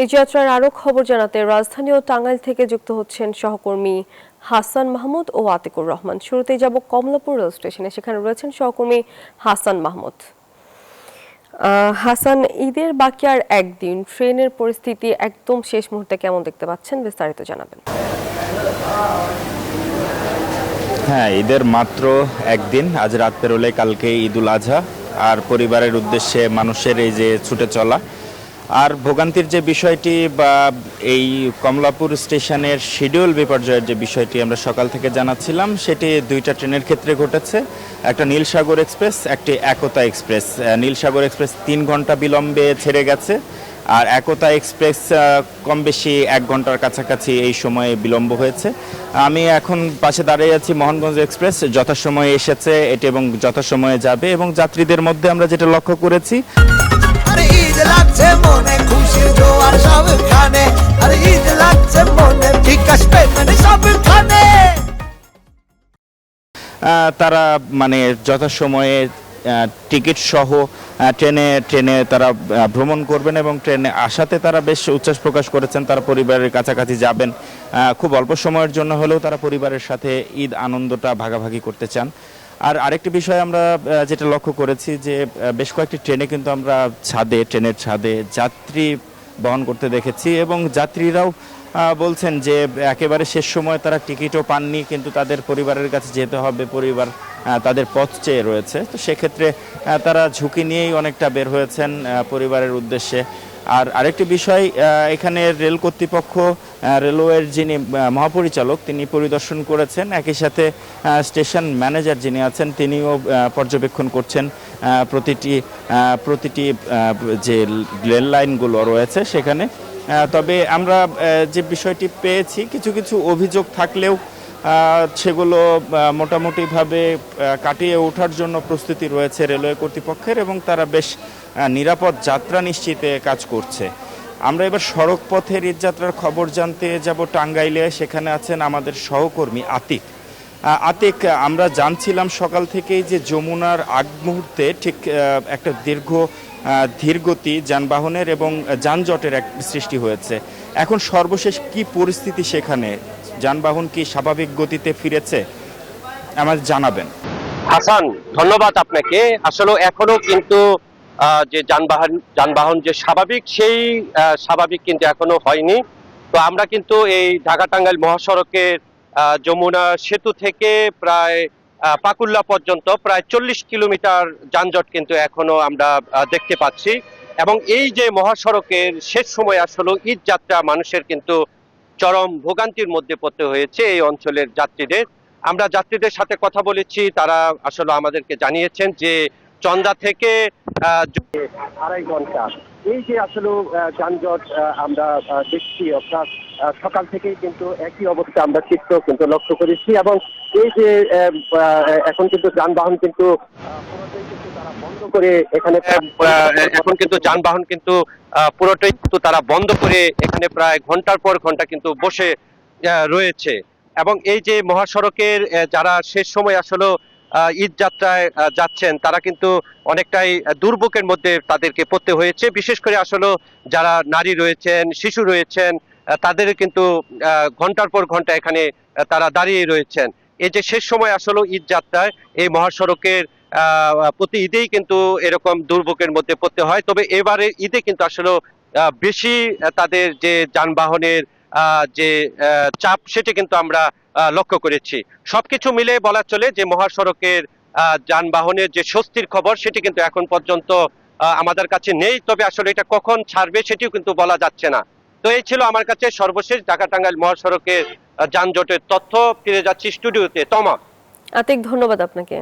এই যাত্রার আরো খবর জানাতে রাজধানী ও টাঙ্গাইল থেকে যুক্ত হচ্ছেন সহকর্মী হাসান মাহমুদ ও আতিকুর রহমান। শুরুতেই যাব কমলাপুর রেল স্টেশনে, সেখানে রয়েছেন সহকর্মী হাসান মাহমুদ। হাসান, ঈদের বাকি আর একদিন, ট্রেনের পরিস্থিতি একদম শেষ মুহূর্তে কেমন দেখতে পাচ্ছেন, বিস্তারিত জানাবেন। হ্যাঁ, ঈদের মাত্র একদিন, আজ রাত পেরোলে কালকে ঈদুল আজহা। আর পরিবারের উদ্দেশ্যে মানুষের এই যে ছুটে চলা আর ভোগান্তির যে বিষয়টি বা এই কমলাপুর স্টেশনের শিডিউল বিপর্যয়ের যে বিষয়টি আমরা সকাল থেকে জানাচ্ছিলাম, সেটি দুইটা ট্রেনের ক্ষেত্রে ঘটেছে। একটা নীলসাগর এক্সপ্রেস, একটি একতা এক্সপ্রেস। নীলসাগর এক্সপ্রেস 3 ঘন্টা বিলম্বে ছেড়ে গেছে, আর একতা এক্সপ্রেস কম বেশি 1 ঘন্টার কাছাকাছি এই সময়ে বিলম্ব হয়েছে। আমি এখন পাশে দাঁড়িয়ে আছি মোহনগঞ্জ এক্সপ্রেস, যথাসময়ে এসেছে এটি এবং যথাসময়ে যাবে। এবং যাত্রীদের মধ্যে আমরা যেটা লক্ষ্য করেছি, তারা মানে যথাসময়ে টিকিট সহ ট্রেনে তারা ভ্রমণ করবেন এবং ট্রেনে আসাতে তারা বেশ উচ্ছ্বাস প্রকাশ করেছেন। তারা পরিবারের কাছাকাছি যাবেন, খুব অল্প সময়ের জন্য হলেও তারা পরিবারের সাথে ঈদ আনন্দটা ভাগাভাগি করতে চান। আর আরেকটি বিষয় আমরা যেটা লক্ষ্য করেছি যে বেশ কয়েকটি ট্রেনে কিন্তু আমরা ট্রেনের ছাদে যাত্রী বহন করতে দেখেছি এবং যাত্রীরাও বলছেন যে একেবারে শেষ সময় তারা টিকিটও পাননি, কিন্তু তাদের পরিবারের কাছে যেতে হবে, পরিবার তাদের পথ চেয়ে রয়েছে। তো সেক্ষেত্রে তারা ঝুঁকি নিয়েই অনেকটা বের হয়েছেন পরিবারের উদ্দেশ্যে। আর আরেকটি বিষয়, এখানে রেল কর্তৃপক্ষ, রেলওয়ের যিনি মহাপরিচালক তিনি পরিদর্শন করেছেন, একই সাথে স্টেশন ম্যানেজার যিনি আছেন তিনিও পর্যবেক্ষণ করছেন প্রতিটি যে রেল লাইনগুলো রয়েছে সেখানে। তবে আমরা যে বিষয়টি পেয়েছি, কিছু কিছু অভিযোগ থাকলেও সেগুলো মোটামুটিভাবে কাটিয়ে ওঠার জন্য প্রস্তুতি রয়েছে রেলওয়ে কর্তৃপক্ষের এবং তারা বেশ নিরাপদ যাত্রা নিশ্চিতে কাজ করছে। আমরা এবার সড়ক পথের ঈদযাত্রার খবর জানতে যাব টাঙ্গাইলে। সেখানে আছেন আমাদের সহকর্মী আতিক। আমরা জানছিলাম সকাল থেকেই যে যমুনার আগ মুহূর্তে ঠিক একটা ধীরগতি যানবাহনের এবং যানজটের এক সৃষ্টি হয়েছে। এখন সর্বশেষ কি পরিস্থিতি সেখানে? যানবাহন কি স্বাভাবিক গতিতে ফিরেছে? আমাদের জানাবেন। হাসান, ধন্যবাদ আপনাকে। আসলে এখনো কিন্তু যে যানবাহন যে স্বাভাবিক, সেই স্বাভাবিক কিন্তু এখনো হয়নি। তো আমরা কিন্তু এই ঢাকা টাঙ্গাইল মহাসড়কের যমুনা সেতু থেকে প্রায় পাকুল্লা পর্যন্ত প্রায় 40 কিলোমিটার যানজট কিন্তু এখনো আমরা দেখতে পাচ্ছি। এবং এই যে মহাসড়কের শেষ সময় আসলে ঈদ যাত্রা মানুষের কিন্তু চরম ভোগান্তির মধ্যে পড়তে হয়েছে এই অঞ্চলের যাত্রীদের। আমরা যাত্রীদের সাথে কথা বলেছি, তারা আসলে আমাদেরকে জানিয়েছেন যে চন্দা থেকে 2.5 ঘন্টা এই যে আসলে যানজট আমরা দেখছি, অর্থাৎ সকাল থেকেই কিন্তু একই অবস্থা আমরা চিত্র কিন্তু লক্ষ্য করেছি। এবং এই যে এখন কিন্তু যানবাহন কিন্তু তারা বন্ধ করে এখানে, এখন কিন্তু যানবাহন কিন্তু পুরোটাই কিন্তু তারা বন্ধ করে এখানে প্রায় ঘন্টার পর ঘন্টা কিন্তু বসে রয়েছে। এবং এই যে মহাসড়কের যারা শেষ সময় আসলে ঈদ যাত্রায় যাচ্ছেন, তারা কিন্তু অনেকটাই দুর্ভোগের মধ্যে তাদেরকে পড়তে হয়েছে। বিশেষ করে আসলে যারা নারী রয়েছেন, শিশু রয়েছেন, তাদের কিন্তু ঘন্টার পর ঘন্টা এখানে তারা দাঁড়িয়ে রয়েছেন। এই যে শেষ সময় আসলে ঈদ যাত্রায় এই মহাসড়কের প্রতি ঈদেই কিন্তু এরকম দুর্ভোগের মধ্যে পড়তে হয়। তবে এবারে ঈদে কিন্তু আসলে বেশি তাদের যে যানবাহনের যে চাপ, সেটা কিন্তু আমরা লক্ষ্য করেছি। সবকিছু মিলে বলা চলে যে মহাসড়কের যানবাহনের যে স্বস্তির খবর, সেটি কিন্তু এখন পর্যন্ত আমাদের কাছে নেই। তবে আসলে এটা কখন ছাড়বে সেটিও কিন্তু বলা যাচ্ছে না। তো এই ছিল আমার কাছে সর্বশেষ ঢাকা টাঙ্গাইল মহাসড়কের যানজটের তথ্য। ফিরে যাচ্ছি স্টুডিওতে। তমা। আতিক, ধন্যবাদ আপনাকে।